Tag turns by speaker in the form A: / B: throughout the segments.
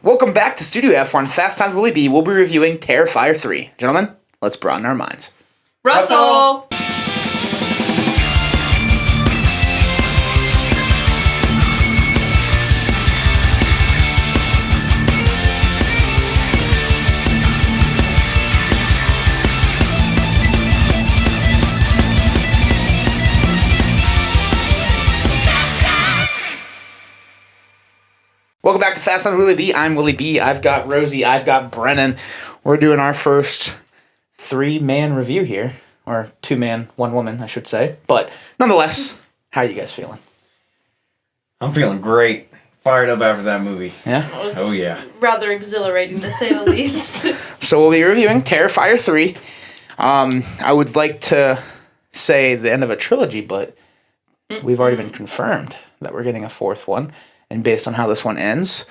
A: Welcome back to Studio F on Fast Times Willy B. We'll be reviewing Terrifier 3. Gentlemen, let's broaden our minds.
B: Russell!
A: Welcome back to Fast Times Willy B. I'm Willy B. I've got Rosie. I've got Brennan. We're doing our first 3-man review here. Or 2-man, 1-woman, I should say. But nonetheless, how are you guys feeling?
C: I'm feeling great. Fired up after that movie.
A: Yeah?
C: Oh, yeah.
B: Rather exhilarating, to say the least.
A: So we'll be reviewing Terrifier 3. I would like to say the end of a trilogy, but we've already been confirmed that we're getting a 4th one. And based on how this one ends,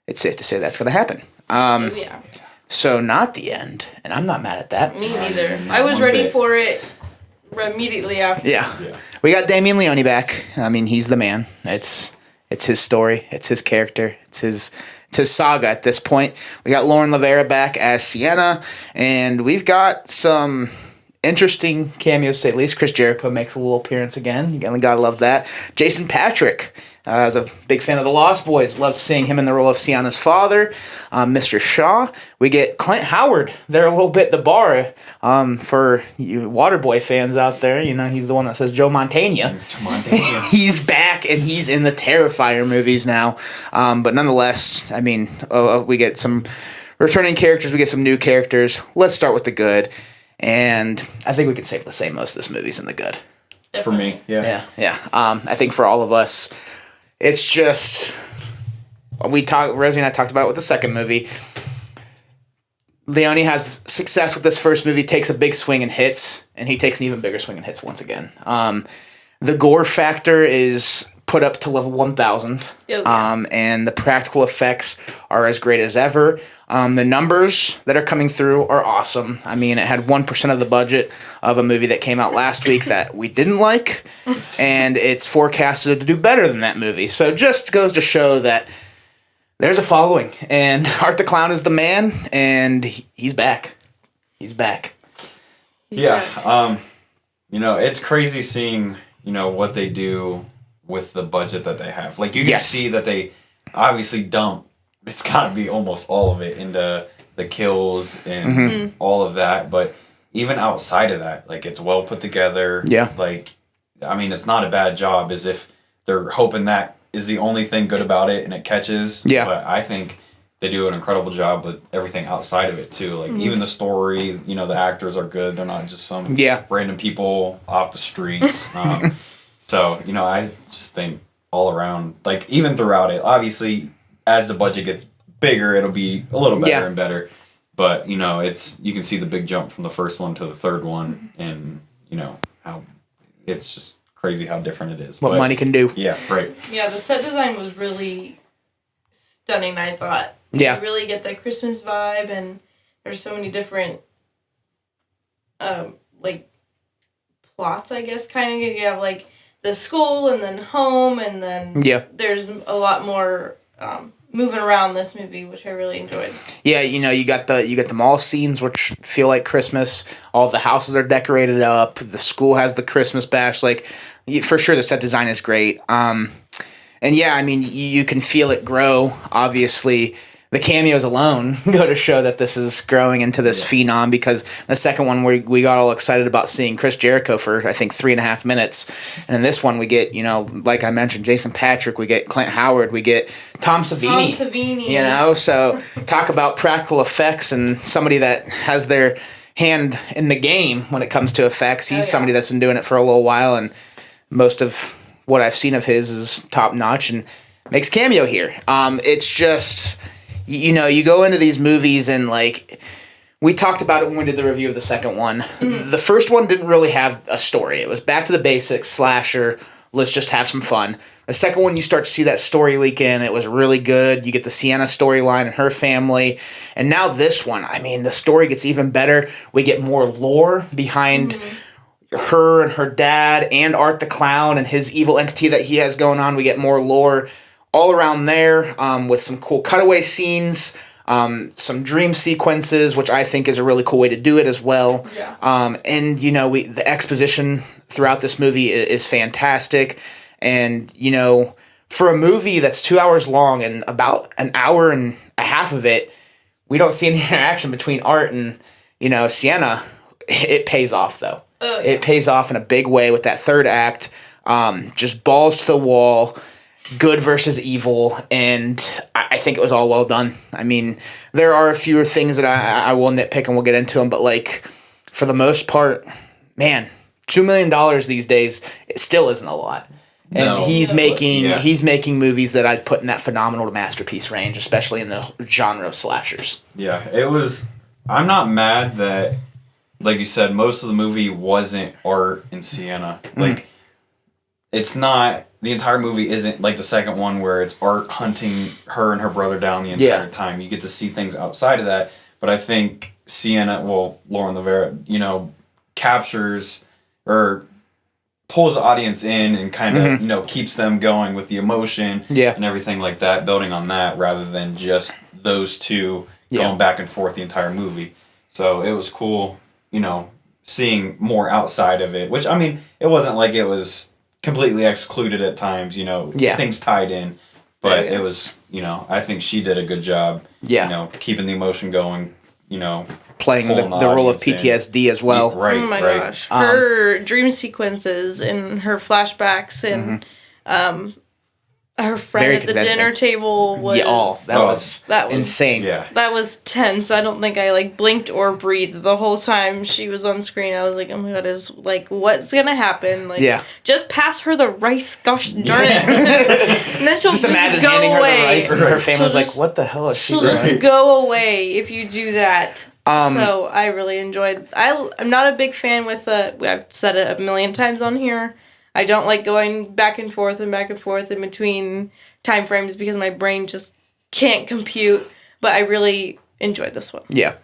A: it's safe to say that's going to happen.
B: Yeah.
A: So not the end, and I'm not mad at that.
B: Me neither. I was ready for it immediately after.
A: Yeah. We got Damien Leone back. I mean, he's the man. It's his story. It's his character. It's his saga at this point. We got Lauren Lavera back as Sienna, and we've got some interesting cameos, to say the least. Chris Jericho makes a little appearance again. You gotta love that. Jason Patric, as a big fan of the Lost Boys, loved seeing him in the role of Sienna's father. Mr. Shaw. We get Clint Howard there a little bit at the bar. For you Waterboy fans out there, you know, he's the one that says Joe Montana. He's back, and he's in the Terrifier movies now. But nonetheless, I mean, we get some returning characters. We get some new characters. Let's start with the good. And I think we can safely say most of this movie's in the good.
C: For me, yeah.
A: Yeah. I think for all of us, it's just Rosie and I talked about it with the second movie. Leone has success with this first movie, takes a big swing and hits, and he takes an even bigger swing and hits once again. The gore factor is put up to level 1,000, and the practical effects are as great as ever. The numbers that are coming through are awesome. I mean, it had 1% of the budget of a movie that came out last week that we didn't like, and it's forecasted to do better than that movie. So just goes to show that there's a following, and Art the Clown is the man, and he's back. He's back.
C: Yeah. You know, it's crazy seeing, you know, what they do with the budget that they have. Like, you can see that they obviously dump, it's got to be almost all of it into the kills and all of that. But even outside of that, like, it's well put together.
A: Yeah.
C: Like, I mean, it's not a bad job as if they're hoping that is the only thing good about it and it catches.
A: Yeah.
C: But I think they do an incredible job with everything outside of it, too. Like, even the story, you know, the actors are good. They're not just some random people off the streets. So, you know, I just think all around, like, even throughout it, obviously, as the budget gets bigger, it'll be a little better and better. But, you know, you can see the big jump from the first one to the third one, and, you know, how it's just crazy how different it is.
A: What money can do.
C: Yeah, right.
B: Yeah, the set design was really stunning, I thought.
A: Yeah.
B: You really get that Christmas vibe, and there's so many different, like, plots, I guess, kind of. You have, like, the school and then home, and then there's a lot more moving around this movie, which I really enjoyed.
A: Yeah, you know, you got the mall scenes, which feel like Christmas. All the houses are decorated up. The school has the Christmas bash. Like, for sure, the set design is great. And yeah, I mean, you can feel it grow. Obviously, the cameos alone go to show that this is growing into this phenom, because the second one we got all excited about seeing Chris Jericho for, I think, 3.5 minutes. And in this one we get, you know, like I mentioned, Jason Patric, we get Clint Howard, we get Tom Savini. You know, so talk about practical effects and somebody that has their hand in the game when it comes to effects. He's somebody that's been doing it for a little while, and most of what I've seen of his is top notch and makes cameo here. It's just, you know, you go into these movies and, like, we talked about it when we did the review of the second one. The first one didn't really have a story. It was back to the basics, slasher, let's just have some fun. The second one, you start to see that story leak in. It was really good. You get the Sienna storyline and her family. And now this one, I mean, the story gets even better. We get more lore behind her and her dad and Art the Clown and his evil entity that he has going on. We get more lore all around there, with some cool cutaway scenes, some dream sequences, which I think is a really cool way to do it as well.
B: Yeah.
A: And the exposition throughout this movie is fantastic, and for a movie that's 2 hours long and about an hour and a half of it, we don't see any interaction between Art and Sienna. It pays off though.
B: Oh, yeah.
A: It pays off in a big way with that third act. Just balls to the wall, good versus evil, and I think it was all well done. I mean, there are a few things that I will nitpick and we'll get into them, but for the most part, man, $2 million these days, it still isn't a lot. And he's making movies that I'd put in that phenomenal to masterpiece range, especially in the genre of slashers.
C: Yeah, it was. I'm not mad that, like you said, most of the movie wasn't Art and Sienna. Like, it's not, the entire movie isn't like the second one where it's Art hunting her and her brother down the entire time. You get to see things outside of that. But I think Sienna, Lauren Lavera, captures or pulls the audience in and kind of, keeps them going with the emotion and everything like that, building on that rather than just those two going back and forth the entire movie. So it was cool, seeing more outside of it, which, I mean, it wasn't like it was completely excluded at times, things tied in, but it was, I think she did a good job, keeping the emotion going,
A: playing the role of PTSD as well.
C: Right,
B: oh my gosh. Her dream sequences and her flashbacks and her friend at the dinner table was...
A: that was insane.
C: Yeah.
B: That was tense. I don't think I blinked or breathed the whole time she was on screen. I was like, oh my god, what's gonna happen? Just pass her the rice, gosh darn it. And then she'll just
A: imagine
B: go
A: handing
B: away.
A: her the rice and her family's like, what the hell is she doing?
B: She'll just go away if you do that. So I really enjoyed... I'm not a big fan with... I've said it a million times on here. I don't like going back and forth in between time frames because my brain just can't compute. But I really enjoyed this one.
A: Yeah.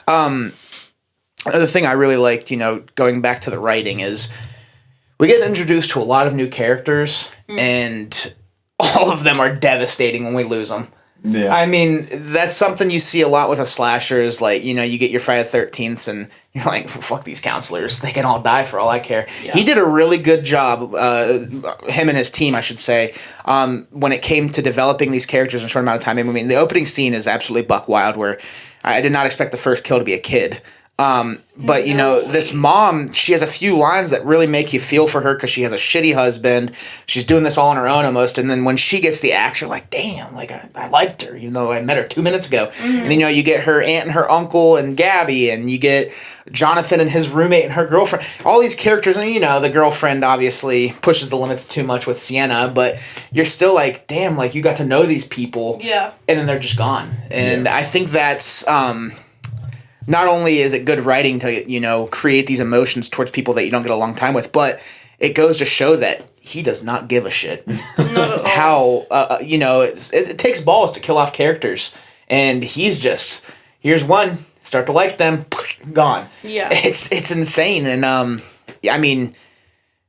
A: The thing I really liked, going back to the writing, is we get introduced to a lot of new characters, and all of them are devastating when we lose them.
C: Yeah.
A: I mean, that's something you see a lot with a slasher is you get your Friday the 13th and you're like, fuck these counselors. They can all die for all I care. Yeah. He did a really good job, him and his team, I should say, when it came to developing these characters in a short amount of time. I mean, the opening scene is absolutely buck wild where I did not expect the first kill to be a kid. But this mom, she has a few lines that really make you feel for her because she has a shitty husband. She's doing this all on her own almost. And then when she gets the action, like, damn, I liked her, even though I met her 2 minutes ago. And then, you get her aunt and her uncle and Gabby, and you get Jonathan and his roommate and her girlfriend. All these characters, and the girlfriend obviously pushes the limits too much with Sienna, but you're still like, damn, you got to know these people.
B: Yeah. And
A: then they're just gone. And I think that's... not only is it good writing to, create these emotions towards people that you don't get a long time with, but it goes to show that he does not give a shit.
B: Not at all.
A: How, it takes balls to kill off characters. And he's just, here's one, start to like them, gone.
B: Yeah.
A: It's insane. And, I mean,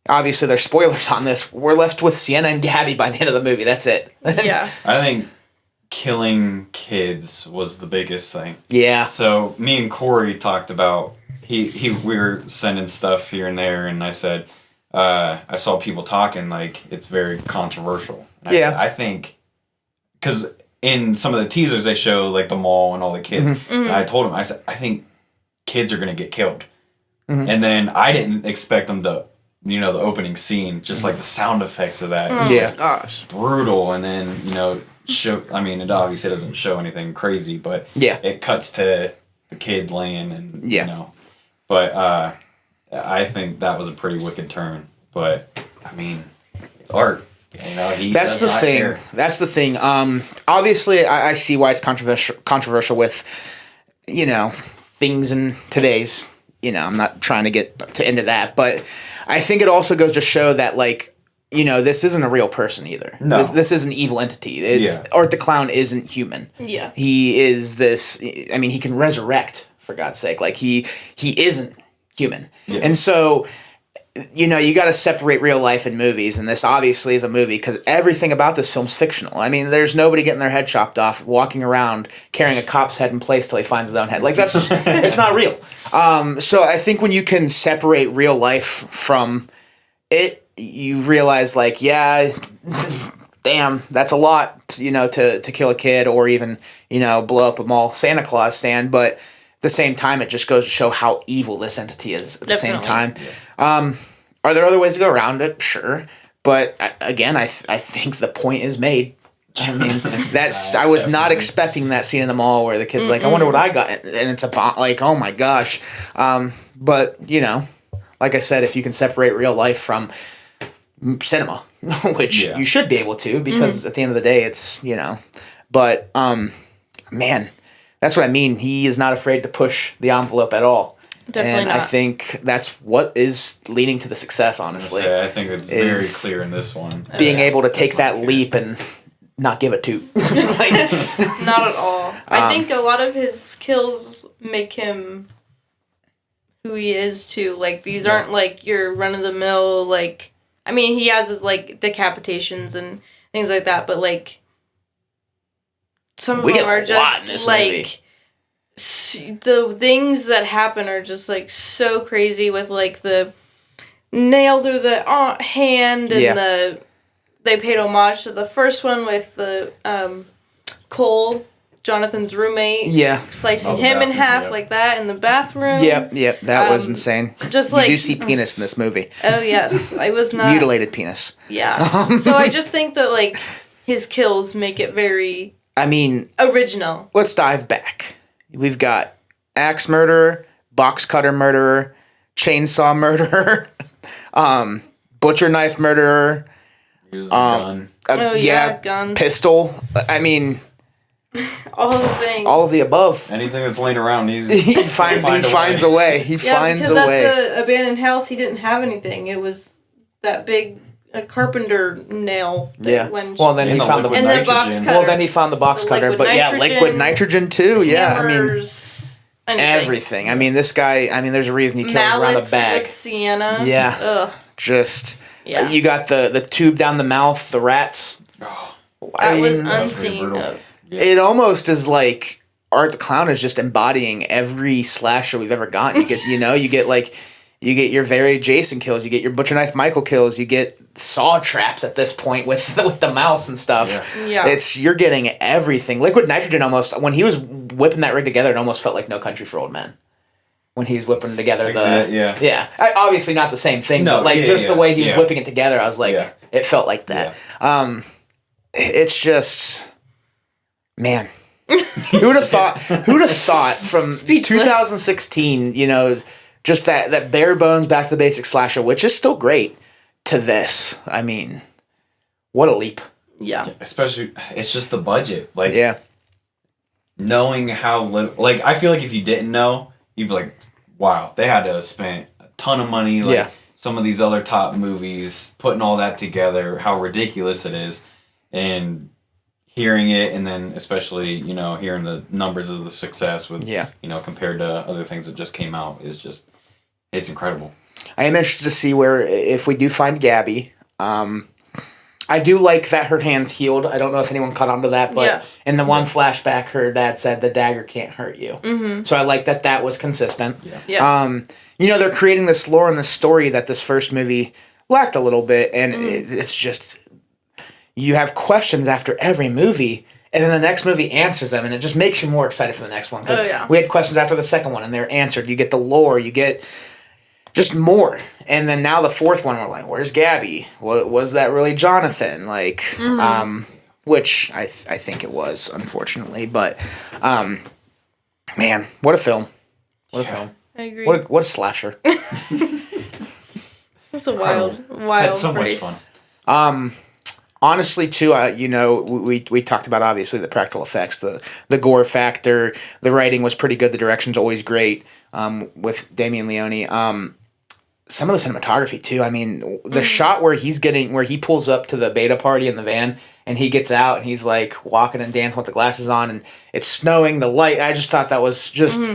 A: obviously there's spoilers on this. We're left with Sienna and Gabby by the end of the movie. That's it.
B: Yeah.
C: I think... killing kids was the biggest thing.
A: Yeah.
C: So me and Corey talked about we were sending stuff here and there, and I said I saw people talking it's very controversial. And I said, I think because in some of the teasers they show the mall and all the kids. And I told him, I said, I think kids are gonna get killed. And then I didn't expect them to. The opening scene, just the sound effects of that.
B: Oh my gosh.
C: Brutal, and then it obviously doesn't show anything crazy, but it cuts to the kid laying and but I think that was a pretty wicked turn. But I mean, it's Art.
A: That's the thing. Care. That's the thing. Obviously, I see why it's controversial with things in today's. I'm not trying to get into that, but I think it also goes to show that this isn't a real person either.
C: No.
A: This is an evil entity. Art the Clown isn't human.
B: Yeah.
A: He is this... I mean, he can resurrect, for God's sake. He isn't human. Yeah. And so you got to separate real life and movies, and this obviously is a movie because everything about this film's fictional. I mean, there's nobody getting their head chopped off, walking around carrying a cop's head in place till he finds his own head. Like, that's just, it's not real. So I think when you can separate real life from it, you realize, like, yeah, damn, that's a lot, to kill a kid or even, blow up a mall Santa Claus stand, but at the same time, it just goes to show how evil this entity is at the same time. Yeah. Are there other ways to go around it? Sure. But again, I think the point is made. I mean, I was not expecting that scene in the mall where the kid's like, I wonder what I got. And it's like, oh my gosh. But, like I said, if you can separate real life from cinema, which you should be able to, because at the end of the day, it's, but, man, that's what I mean. He is not afraid to push the envelope at all. Definitely not. I think that's what is leading to the success, honestly.
C: I think it's very clear in this one.
A: Being able to take that leap and not give a toot.
B: Not at all. I think a lot of his kills make him who he is, too. Like, these aren't, like, your run-of-the-mill, like... I mean, he has his, like, decapitations and things like that, but, like... Some of them are just, like... The things that happen are just, like, so crazy with, like, the nail through the hand and they paid homage to the first one with the Cole, Jonathan's roommate, slicing him in half like that in the bathroom.
A: Yep, that was insane.
B: Just like,
A: you do see penis in this movie.
B: Oh, yes. I was not...
A: Mutilated penis.
B: Yeah. So I just think that, like, his kills make it very... original.
A: Let's dive back. We've got axe murderer, box cutter murderer, chainsaw murderer, butcher knife murderer,
C: gun.
B: Gun,
A: pistol. I mean,
B: all the things,
A: all of the above.
C: Anything that's laying around, he
A: finds a way. He finds a way.
B: At the abandoned house, he didn't have anything. It was that big. A carpenter nail.
A: Then he found the
B: box cutter.
A: Well, then he found the box cutter, but liquid nitrogen too. Yeah,
B: hammers,
A: everything. I mean, this guy. I mean, there's a reason he carries around a bag.
B: With sienna.
A: Yeah.
B: Ugh.
A: You got the tube down the mouth. The rats.
B: That was unseen.
A: It almost is like Art the Clown is just embodying every slasher we've ever gotten. You get you get your very Jason kills. You get your Butcher Knife Michael kills. You get saw traps at this point with the mouse and stuff.
B: Yeah.
A: You're getting everything. Liquid nitrogen almost, when he was whipping that rig together, it almost felt like No Country for Old Men. When he's whipping together obviously not the same thing, but the way he was whipping it together, I was like, it felt like that. Yeah. It's just, man. Who'd have thought from 2016, just that bare bones back to the basic slasher, which is still great, to this. I mean, what a leap.
B: Yeah.
C: Especially, it's just the budget. Like, knowing how little... Like, I feel like if you didn't know, you'd be like, wow, they had to have spent a ton of money. Like, some of these other top movies, putting all that together, how ridiculous it is. And hearing it, and then especially, hearing the numbers of the success with, compared to other things that just came out, is just... It's incredible.
A: I am interested to see if we do find Gabby. I do like that her hand's healed. I don't know if anyone caught on to that, but in the one flashback, her dad said the dagger can't hurt you. Mm-hmm. So I like that was consistent.
B: Yeah. Yes.
A: They're creating this lore and this story that this first movie lacked a little bit, and it's just, you have questions after every movie, and then the next movie answers them, and it just makes you more excited for the next one. Because we had questions after the second one, and they're answered. You get the lore, you get... just more. And then now the fourth one, we're like, where's Gabby? Was that really Jonathan? Like, which I think it was, unfortunately. But, man, what a film. What a film.
B: I agree.
A: What a slasher.
B: That's a wild
C: That's so
B: phrase.
C: much fun.
A: Honestly, too, we talked about, obviously, the practical effects, the gore factor. The writing was pretty good. The direction's always great with Damien Leone. Some of the cinematography, too. I mean, the shot where he pulls up to the beta party in the van, and he gets out, and he's, like, walking and dancing with the glasses on, and it's snowing, the light. I just thought that was just...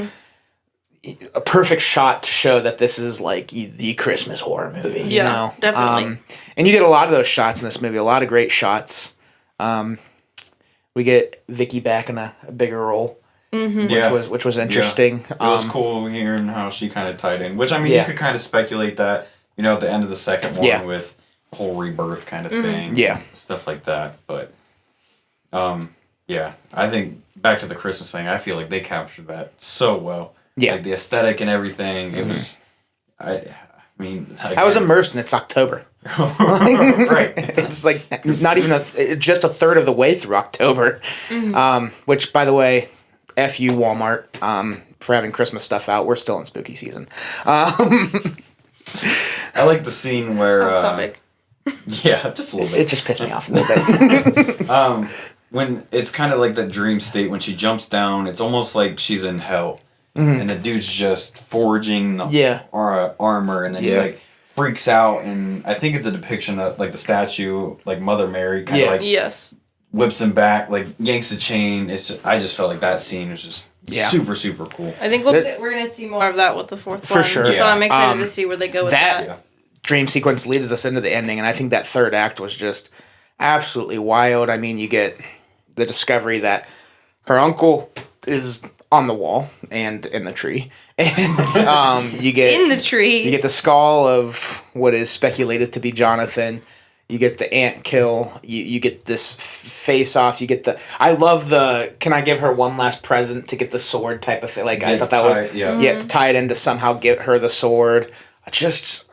A: a perfect shot to show that this is like the Christmas horror movie.
B: Yeah,
A: you know?
B: definitely.
A: And you get a lot of those shots in this movie. A lot of great shots. We get Vicky back in a bigger role.
B: Mm-hmm.
A: Which was interesting.
C: It was cool hearing how she kind of tied in. Which, I mean, you could kind of speculate that, at the end of the second one with the whole rebirth kind of thing.
A: Yeah.
C: Stuff like that. But, I think back to the Christmas thing, I feel like they captured that so well.
A: Yeah.
C: Like the aesthetic and everything. It was, I
A: was immersed and it's October.
C: Right.
A: It's like not even just a third of the way through October. Which, by the way, F you, Walmart, for having Christmas stuff out. We're still in spooky season.
C: I like the scene where...
B: Off topic.
C: Yeah, just a little bit.
A: It just pissed me off a little bit.
C: When it's kind of like that dream state, when she jumps down, it's almost like she's in hell. And the dude's just forging the armor, and then he like freaks out, and I think it's a depiction of like the statue, like Mother Mary, kind of like whips him back, like yanks the chain. I just felt like that scene was just super, super cool.
B: I think we're gonna see more of that with the fourth one.
A: For sure.
B: So I'm excited to see where they go with that.
A: That dream sequence leads us into the ending, and I think that third act was just absolutely wild. I mean, you get the discovery that her uncle is on the wall and in the tree, and you get
B: in the tree.
A: You get the skull of what is speculated to be Jonathan. You get the ant kill. You get this face off. You get the. I love the. Can I give her one last present to get the sword type of thing? Like I thought that was to tie it in to somehow get her the sword. Just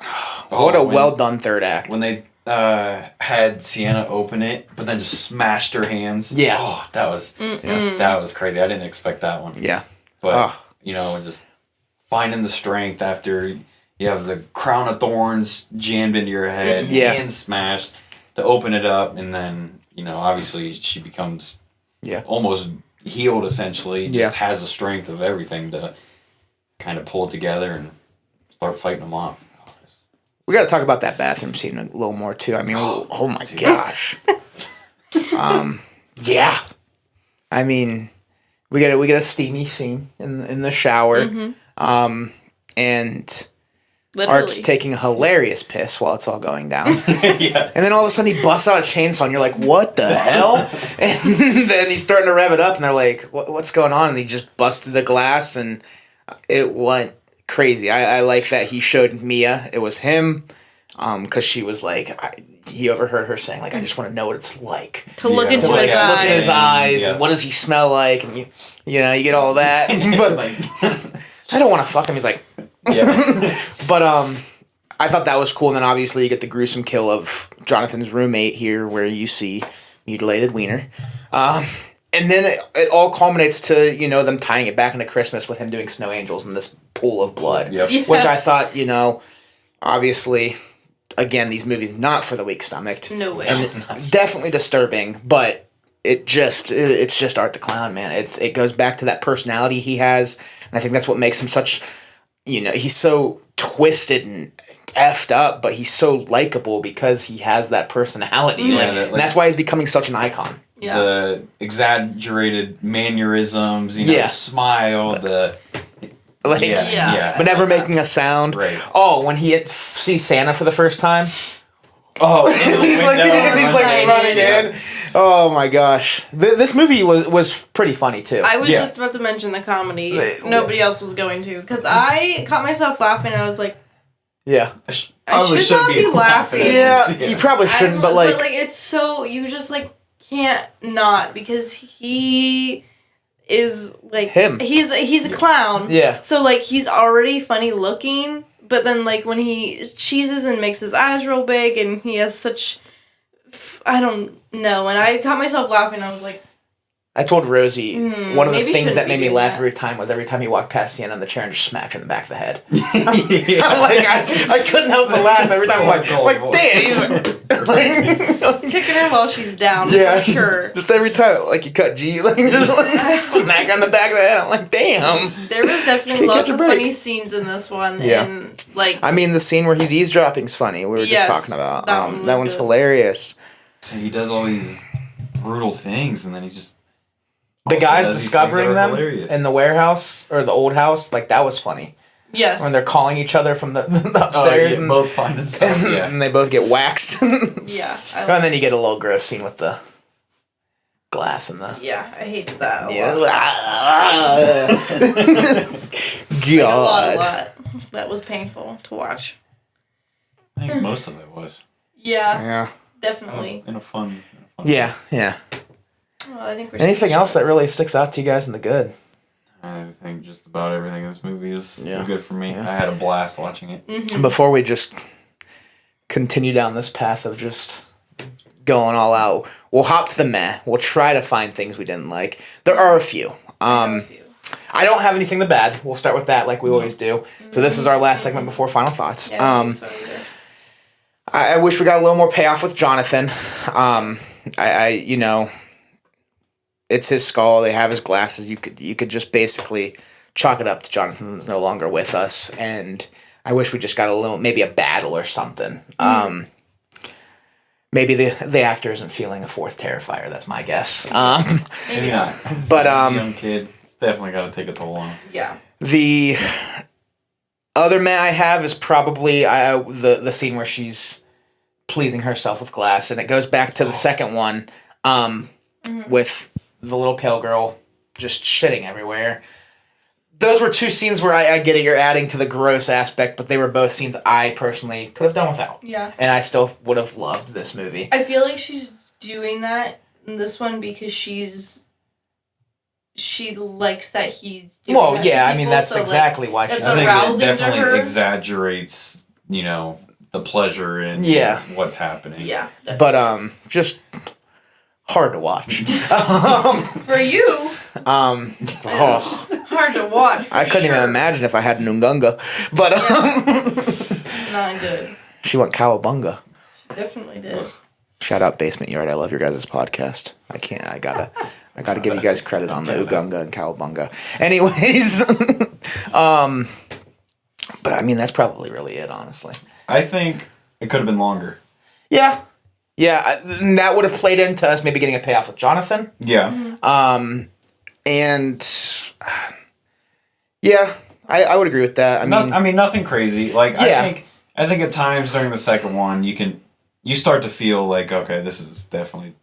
A: what a well done third act.
C: When they had Sienna open it, but then just smashed her hands.
A: Yeah,
C: that was that was crazy. I didn't expect that one.
A: Yeah,
C: but just finding the strength after. You have the crown of thorns jammed into your head, hands smashed to open it up, and then, obviously she becomes almost healed, essentially. Just has the strength of everything to kind of pull it together and start fighting them off.
A: We got to talk about that bathroom scene a little more, too. I mean, oh my gosh. Yeah. I mean, we get a steamy scene in the shower. And...
B: Literally.
A: Art's taking a hilarious piss while it's all going down. And then all of a sudden he busts out a chainsaw and you're like, what the hell? And then he's starting to rev it up and they're like, what's going on? And he just busted the glass and it went crazy. I like that he showed Mia. It was him. Because she was like, he overheard her saying, like, I just want to know what it's like.
B: To look into his eyes.
A: Look in his eyes. And what does he smell like? And you get all that. But I don't want to fuck him. He's like... But I thought that was cool, and then obviously you get the gruesome kill of Jonathan's roommate here, where you see mutilated wiener, and then it all culminates to them tying it back into Christmas with him doing snow angels in this pool of blood, which I thought obviously again these movies not for the weak stomached,
B: no way,
A: and definitely disturbing, but it's just Art the Clown, man. It goes back to that personality he has, and I think that's what makes him such. He's so twisted and effed up, but he's so likable because he has that personality. And that's why he's becoming such an icon.
B: Yeah.
C: The exaggerated mannerisms, smile,
A: but never making a sound.
C: Right.
A: Oh, when he sees Santa for the first time.
C: Oh,
A: he's like running in. Oh my gosh, this movie was pretty funny too.
B: I was just about to mention the comedy. Nobody else was going to because I caught myself laughing. I was like,
A: I
B: should not be laughing.
A: Yeah, you probably shouldn't, but
B: it's so you just like can't not because he is like
A: him.
B: He's a clown.
A: Yeah.
B: So like he's already funny looking. But then, like, when he cheeses and makes his eyes real big and he has such... I don't know. And I caught myself laughing. I was like...
A: I told Rosie one of the things that made me laugh every time was every time he walked past Sienna in the chair and just smacked her in the back of the head. I'm like, I couldn't help but laugh every time. I'm like, damn, he's like,
B: kicking her while she's down, for sure.
A: Just every time, like you cut G, just smack her in the back of the head. I'm like, damn.
B: There was definitely lots of funny scenes in this one.
A: Yeah.
B: And, like...
A: I mean, the scene where he's eavesdropping's funny. We were just talking about. That one's hilarious.
C: So he does all these brutal things and then he's just...
A: The
C: Also
A: guys
C: does these
A: discovering
C: things that are
A: them
C: hilarious.
A: in the warehouse or the old house, like that was funny.
B: Yes.
A: When they're calling each other from the upstairs and
C: both finding stuff. Yeah.
A: and they both get waxed.
B: Yeah.
A: And then you get a little gross scene with the glass and the.
B: Yeah, I hated that a
A: Yeah.
B: lot.
A: God.
B: A lot. That was painful to watch.
C: I think most of it was.
B: Yeah.
A: Yeah.
B: Definitely.
C: In a fun
A: Yeah. Yeah.
B: Well, I think
A: Anything else that really sticks out to you guys in the good?
C: I think just about everything in this movie is
A: Yeah.
C: good for me.
A: Yeah.
C: I had a blast watching it.
A: And before we just continue down this path of just going all out, we'll hop to the meh. We'll try to find things we didn't like. There are a few. I don't have anything to bad. We'll start with that like we always do. So this is our last segment before final thoughts.
B: Yeah,
A: I wish we got a little more payoff with Jonathan. You know, it's his skull. They have his glasses. You could just basically chalk it up to Jonathan's no longer with us, and I wish we just got a little, maybe a battle or something. Maybe the actor isn't feeling a fourth Terrifier. That's my guess.
C: Maybe not.
A: But
C: young kid, it's definitely got to take a toll on him.
B: Yeah.
A: The other meh I have is probably the scene where she's pleasing herself with glass, and it goes back to the second one with the little pale girl just shitting everywhere. Those were two scenes where I get it, you're adding to the gross aspect, but they were both scenes I personally could have done without.
B: Yeah.
A: And I still would have loved this movie.
B: I feel like she's doing that in this one because she likes that he's doing that to
A: yeah, I
B: people,
A: mean, that's
B: so,
A: exactly why she...
B: it's
C: I think
B: arousing
C: it
B: to
C: definitely
B: her.
C: exaggerates, the pleasure in what's happening.
B: Yeah. Definitely.
A: But, just hard to watch.
B: For you, hard to watch.
A: I couldn't even imagine if I had Nungunga. But,
B: Not good.
A: she went Cowabunga.
B: Definitely did.
A: Shout out Basement Yard. I love your guys' podcast. I gotta give you guys credit on the Ugunga and Cowabunga. Anyways, but I mean, that's probably really it, honestly.
C: I think it could have been longer.
A: Yeah. That would have played into us maybe getting a payoff with Jonathan.
C: Yeah.
A: And yeah, I would agree with that.
C: I mean, nothing crazy. Like, I think at times during the second one, you start to feel like, okay, this is definitely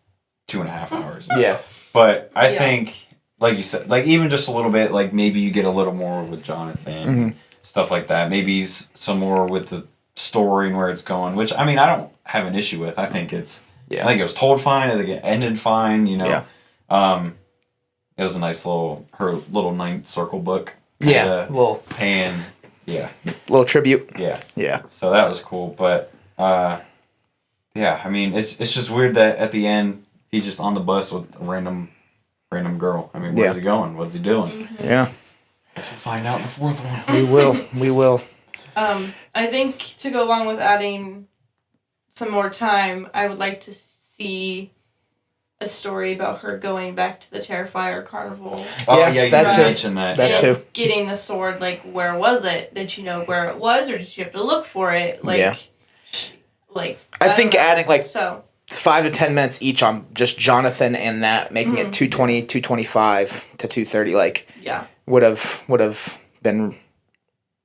C: 2.5 hours.
A: Yeah.
C: But I think, like you said, like even just a little bit, like maybe you get a little more with Jonathan, stuff like that. Maybe some more with the story and where it's going, which, I mean, I don't have an issue with. I think I think it was told fine. I think it ended fine, Yeah. It was a nice her little ninth circle book.
A: Little
C: paying,
A: little tribute.
C: Yeah. So that was cool, but I mean, it's just weird that at the end he's just on the bus with a random girl. I mean, where's he going? What's he doing?
A: Yeah.
C: Guess we'll find out in the fourth one.
A: We will.
B: I think to go along with adding some more time, I would like to see a story about her going back to the Terrifier Carnival.
C: Oh, yeah, you
A: that too.
C: mentioned that.
A: That too.
B: Getting the sword, like, where was it? Did she know where it was, or did she have to look for it? Like,
A: I think adding,
B: 5
A: to 10 minutes each on just Jonathan and that, making it 220, 225 to 230, would have been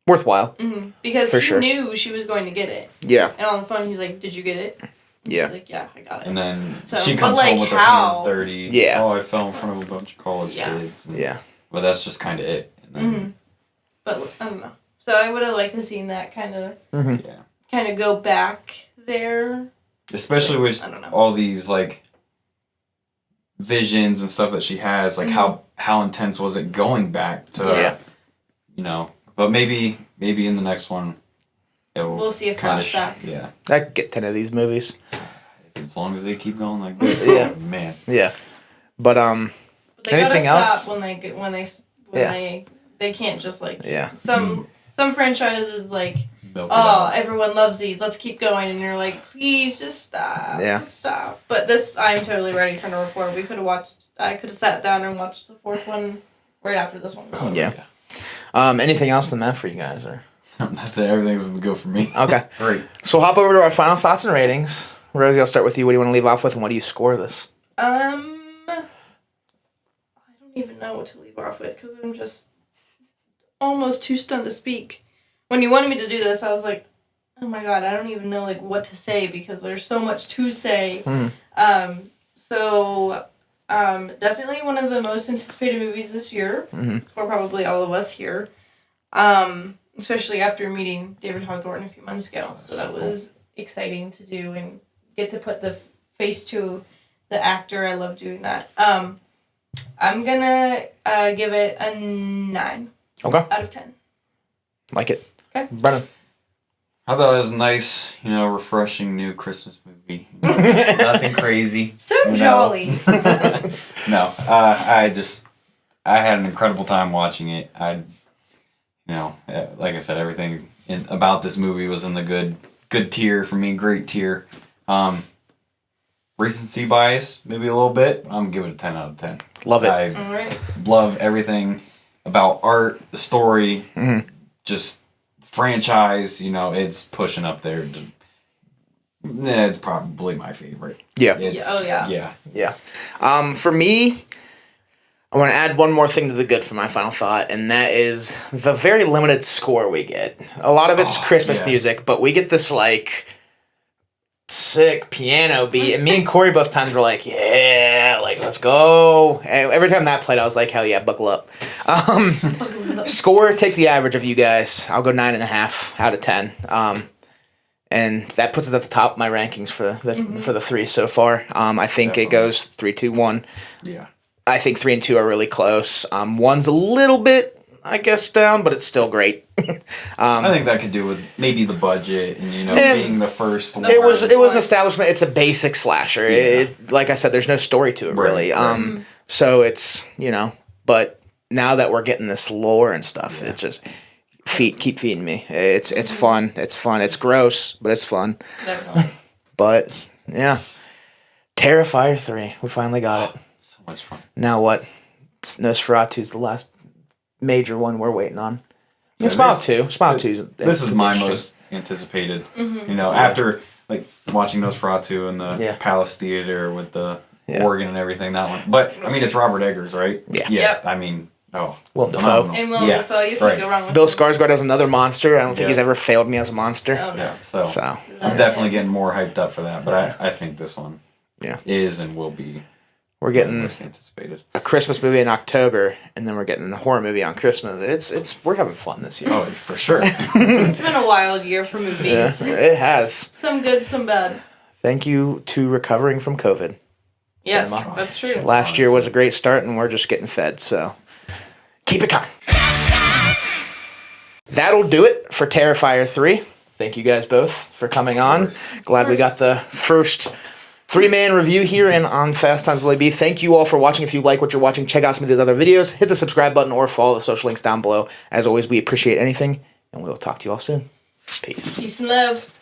A: worthwhile.
B: Because
A: for
B: he
A: sure.
B: knew she was going to get it.
A: Yeah.
B: And on the phone, he was like, "Did you get it?"
A: Yeah.
B: She's like, "Yeah, I got it."
C: And then
B: So,
C: she
B: but,
C: comes home with her
B: how?
C: hands dirty.
A: Yeah.
C: Oh, I fell in front of a bunch of college kids. And, but that's just kind of it. And then,
B: But I don't know. So I would have liked to seen that kind of go back there.
C: Especially with
B: I don't know.
C: all these visions and stuff that she has, how intense was it going back to but maybe in the next one
B: we'll see a flashback.
A: I could get 10 of these movies.
C: As long as they keep going like this.
A: Yeah.
C: Oh, man.
A: Yeah. But
B: But they
A: anything
B: gotta
A: else?
B: stop when they can't just some franchises
C: Milk it out.
B: everyone loves these, let's keep going, and you're like, please just stop.
A: Yeah.
B: Just stop. But this, I'm totally ready for number 4. I could have sat down and watched the 4th one right after this one.
A: Yeah. Anything else than that for you guys? Or
C: That's it. Everything's good for me.
A: Okay.
C: Great.
A: So we'll hop over to our final thoughts and ratings. Rosie, I'll start with you. What do you want to leave off with, and what do you score this?
B: I don't even know what to leave off with because I'm just almost too stunned to speak. When you wanted me to do this, I was like, oh my god, I don't even know like what to say because there's so much to say. Definitely one of the most anticipated movies this year for probably all of us here. Especially after meeting David Hawthorne a few months ago. So that was exciting to do and get to put the face to the actor. I love doing that. I'm gonna give it a 9.
A: Okay.
B: Out of 10.
A: Like it.
B: Okay.
A: Brennan.
C: I thought it was a nice, refreshing new Christmas movie. Nothing crazy.
B: So jolly.
C: No, I had an incredible time watching it. Like I said, everything about this movie was in the good tier for me, great tier. Recency bias, maybe a little bit. I'm giving it a 10 out of 10.
A: Love it.
C: I love everything about art, the story, just franchise. It's pushing up there. It's probably my favorite.
A: Yeah.
C: Yeah.
A: For me, I want to add one more thing to the good for my final thought, and that is the very limited score we get. A lot of it's Christmas music, but we get this, sick piano beat, and me and Corey both times were like, yeah, let's go. And every time that played, I was like, hell yeah, buckle up. Score, take the average of you guys. I'll go 9.5 out of 10. And that puts it at the top of my rankings for the 3 so far. I think it goes 3, 2, 1.
C: Yeah.
A: I think 3 and 2 are really close. 1's a little bit, I guess, down, but it's still great.
C: I think that could do with maybe the budget and being the first one.
A: It was an establishment. It's a basic slasher. Yeah. Like I said, there's no story to it really. Right. So it's but now that we're getting this lore and stuff, it just keep feeding me. It's fun. It's fun. It's gross, but it's fun.
B: Definitely.
A: But yeah, Terrifier 3. We finally got it.
C: So much fun.
A: Now what? Nosferatu's the last major one we're waiting on. Smile 2. Smile 2.
C: This is my most anticipated. After watching Nosferatu in the Palace Theater with the organ and everything. That one, but it's Robert Eggers, right?
A: Yeah.
B: Yep.
A: Willem Dafoe.
B: And Willem Dafoe, you can't go wrong with
A: Bill Skarsgård as another monster. I don't think he's ever failed me as a monster.
B: Oh, no.
C: Yeah, so I'm definitely getting more hyped up for that. But I think this one is and will be.
A: We're getting
C: most anticipated.
A: A Christmas movie in October, and then we're getting a horror movie on Christmas. We're having fun this year.
C: Oh, for sure.
B: It's been a wild year for movies.
A: Yeah, it has.
B: Some good, some bad.
A: Thank you to recovering from COVID.
B: Yes, that's true.
A: Last year was a great start, and we're just getting fed, so keep it coming. That'll do it for Terrifier 3. Thank you guys both for coming on. Glad we got the first 3-man review here and on Fast Times Willy B. Thank you all for watching. If you like what you're watching, check out some of these other videos. Hit the subscribe button or follow the social links down below. As always, we appreciate anything, and we will talk to you all soon. Peace.
B: Peace and love.